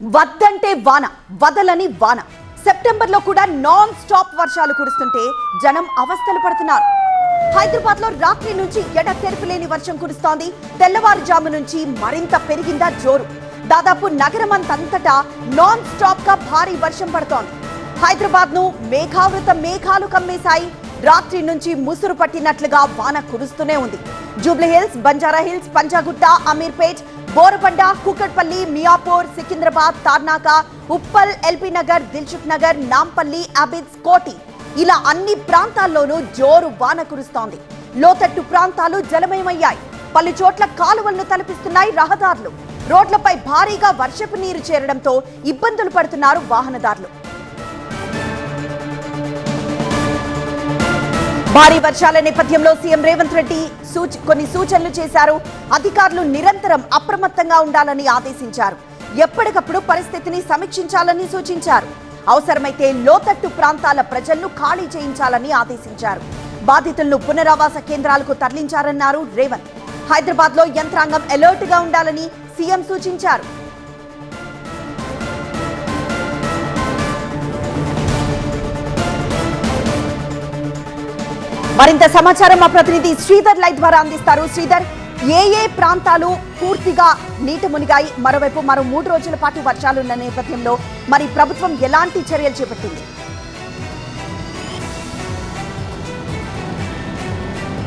వద్దంటే వాన వదలని వాన సెప్టెంబర్లో కూడా నాన్ స్టాప్ వర్షాలు కురుస్తుంటే జనం అవస్థలు పడుతున్నారు. హైదరాబాద్ లో రాత్రి నుంచి ఎడతెరిపిలేని వర్షం కురుస్తోంది. తెల్లవారుజాము నుంచి మరింత పెరిగిందా జోరు. దాదాపు నగరమంతటా నాన్ స్టాప్ గా భారీ వర్షం పడుతోంది. హైదరాబాద్ ను మేఘావృత మేఘాలు కమ్మేశాయి. రాత్రి నుంచి ముసురు పట్టినట్లుగా వాన కురుస్తూనే ఉంది. జూబ్లీహిల్స్, బంజారా హిల్స్, పంజాగుట్ట, అమీర్పేట్, బోరబండ, కూకట్పల్లి, మియాపూర్, సికింద్రాబాద్, తార్నాక, ఉప్పల్, ఎల్బీ నగర్, దిల్సుఖ్ నగర్, నాంపల్లి, అబిడ్స్, కోటి ఇలా అన్ని ప్రాంతాల్లోనూ జోరు వాన కురుస్తోంది. లోతట్టు ప్రాంతాలు జలమయమయ్యాయి. పలు చోట్ల కాలువలను తలపిస్తున్నాయి రహదారులు. రోడ్లపై భారీగా వర్షపు నీరు చేరడంతో ఇబ్బందులు పడుతున్నారు వాహనదారులు. భారీ వర్షాల నేపథ్యంలో సీఎం రేవంత్ రెడ్డి కొన్ని సూచనలు చేశారు. అధికారులు నిరంతరం అప్రమత్తంగా ఉండాలని ఆదేశించారు. ఎప్పటికప్పుడు పరిస్థితిని సమీక్షించాలని సూచించారు. అవసరమైతే లోతట్టు ప్రాంతాల ప్రజలను ఖాళీ చేయించాలని ఆదేశించారు. బాధితులను పునరావాస కేంద్రాలకు తరలించారన్నారు రేవంత్. హైదరాబాద్ లో యంత్రాంగం అలర్ట్ గా ఉండాలని సీఎం సూచించారు. మరింత సమాచారం మా ప్రతినిధి శ్రీధర్ లైవ్ ద్వారా అందిస్తారు. శ్రీధర్, ఏ ప్రాంతాలు పూర్తిగా నీట మునిగాయి? మరోవైపు మరో 3 రోజుల పాటు వర్షాలున్న నేపథ్యంలో మరి ప్రభుత్వం ఎలాంటి చర్యలు చేపట్టింది?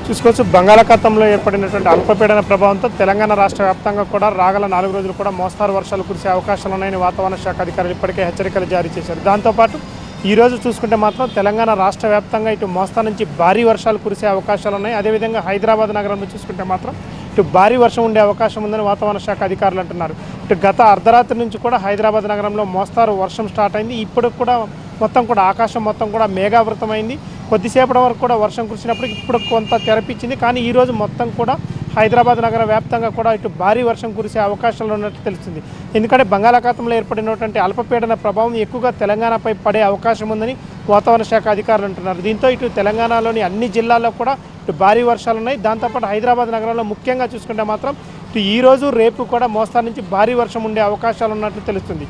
చూసుకోవచ్చు, బంగాళాఖాతంలో ఏర్పడినటువంటి అల్పపీడన ప్రభావంతో తెలంగాణ రాష్ట్ర వ్యాప్తంగా కూడా రాగల 4 రోజులు కూడా మోస్తారు వర్షాలు కురిసే అవకాశాలు ఉన్నాయని వాతావరణ శాఖ అధికారులు ఇప్పటికే హెచ్చరికలు జారీ చేశారు. దాంతోపాటు ఈ రోజు చూసుకుంటే మాత్రం తెలంగాణ రాష్ట్ర వ్యాప్తంగా ఇటు మోస్తా నుంచి భారీ వర్షాలు కురిసే అవకాశాలు ఉన్నాయి. అదేవిధంగా హైదరాబాద్ నగరంలో చూసుకుంటే మాత్రం ఇటు భారీ వర్షం ఉండే అవకాశం ఉందని వాతావరణ శాఖ అధికారులు అంటున్నారు. ఇటు గత అర్ధరాత్రి నుంచి కూడా హైదరాబాద్ నగరంలో మోస్తారు వర్షం స్టార్ట్ అయింది. ఇప్పుడు కూడా మొత్తం కూడా ఆకాశం మొత్తం కూడా మేఘావృతమైంది. కొద్దిసేపటి వరకు కూడా వర్షం కురిసినప్పటికీ ఇప్పుడు కొంత తెరపించింది. కానీ ఈరోజు మొత్తం కూడా హైదరాబాద్ నగర వ్యాప్తంగా కూడా ఇటు భారీ వర్షం కురిసే అవకాశాలు ఉన్నట్టు తెలుస్తుంది. ఎందుకంటే బంగాళాఖాతంలో ఏర్పడినటువంటి అల్పపీడన ప్రభావం ఎక్కువగా తెలంగాణపై పడే అవకాశం ఉందని వాతావరణ శాఖ అధికారులు అంటున్నారు. దీంతో ఇటు తెలంగాణలోని అన్ని జిల్లాల్లో కూడా ఇటు భారీ వర్షాలు ఉన్నాయి. దాంతోపాటు హైదరాబాద్ నగరంలో ముఖ్యంగా చూసుకుంటే మాత్రం ఇటు ఈరోజు రేపు కూడా మోస్తారు నుంచి భారీ వర్షం ఉండే అవకాశాలు ఉన్నట్లు తెలుస్తుంది.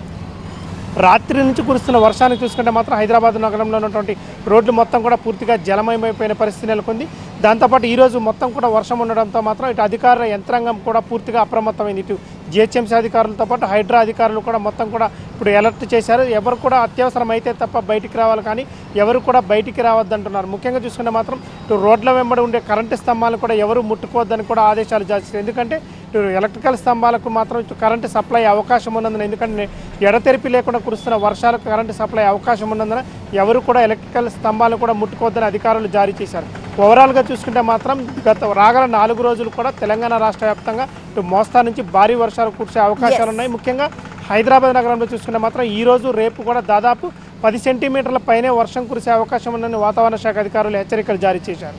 రాత్రి నుంచి కురుస్తున్న వర్షాన్ని చూసుకుంటే మాత్రం హైదరాబాద్ నగరంలో ఉన్నటువంటి రోడ్లు మొత్తం కూడా పూర్తిగా జలమయమైపోయిన పరిస్థితి నెలకొంది. దాంతోపాటు ఈరోజు మొత్తం కూడా వర్షం ఉండడంతో మాత్రం ఇటు అధికారుల యంత్రాంగం కూడా పూర్తిగా అప్రమత్తమైంది. ఇటు జిహెచ్ఎంసీ అధికారులతో పాటు హైడ్రా అధికారులు కూడా మొత్తం కూడా ఇప్పుడు అలర్ట్ చేశారు. ఎవరు కూడా అత్యవసరం అయితే తప్ప బయటికి రావాలి, కానీ ఎవరు కూడా బయటికి రావద్దంటున్నారు. ముఖ్యంగా చూసుకుంటే మాత్రం ఇటు రోడ్ల వెంబడి ఉండే కరెంటు స్తంభాలను కూడా ఎవరు ముట్టుకోవద్దని కూడా ఆదేశాలు జారీ చేశారు. ఎందుకంటే ఇటు ఎలక్ట్రికల్ స్తంభాలకు మాత్రం ఇటు కరెంటు సప్లై అవకాశం ఉన్నందున, ఎందుకంటే ఎడతెరిపి లేకుండా కురుస్తున్న వర్షాలకు కరెంటు సప్లై అవకాశం ఉన్నందున ఎవరు కూడా ఎలక్ట్రికల్ స్తంభాలను కూడా ముట్టుకోవద్దని అధికారులు జారీ చేశారు. ఓవరాల్గా చూసుకుంటే మాత్రం రాగల 4 రోజులు కూడా తెలంగాణ రాష్ట్ర వ్యాప్తంగా ఇటు మోస్తా నుంచి భారీ వర్షాలు కురిసే అవకాశాలు ఉన్నాయి. ముఖ్యంగా హైదరాబాద్ నగరంలో చూసుకుంటే మాత్రం ఈ రోజు రేపు కూడా దాదాపు 10 సెంటీమీటర్ల పైనే వర్షం కురిసే అవకాశం ఉందని వాతావరణ శాఖ అధికారులు హెచ్చరికలు జారీ చేశారు.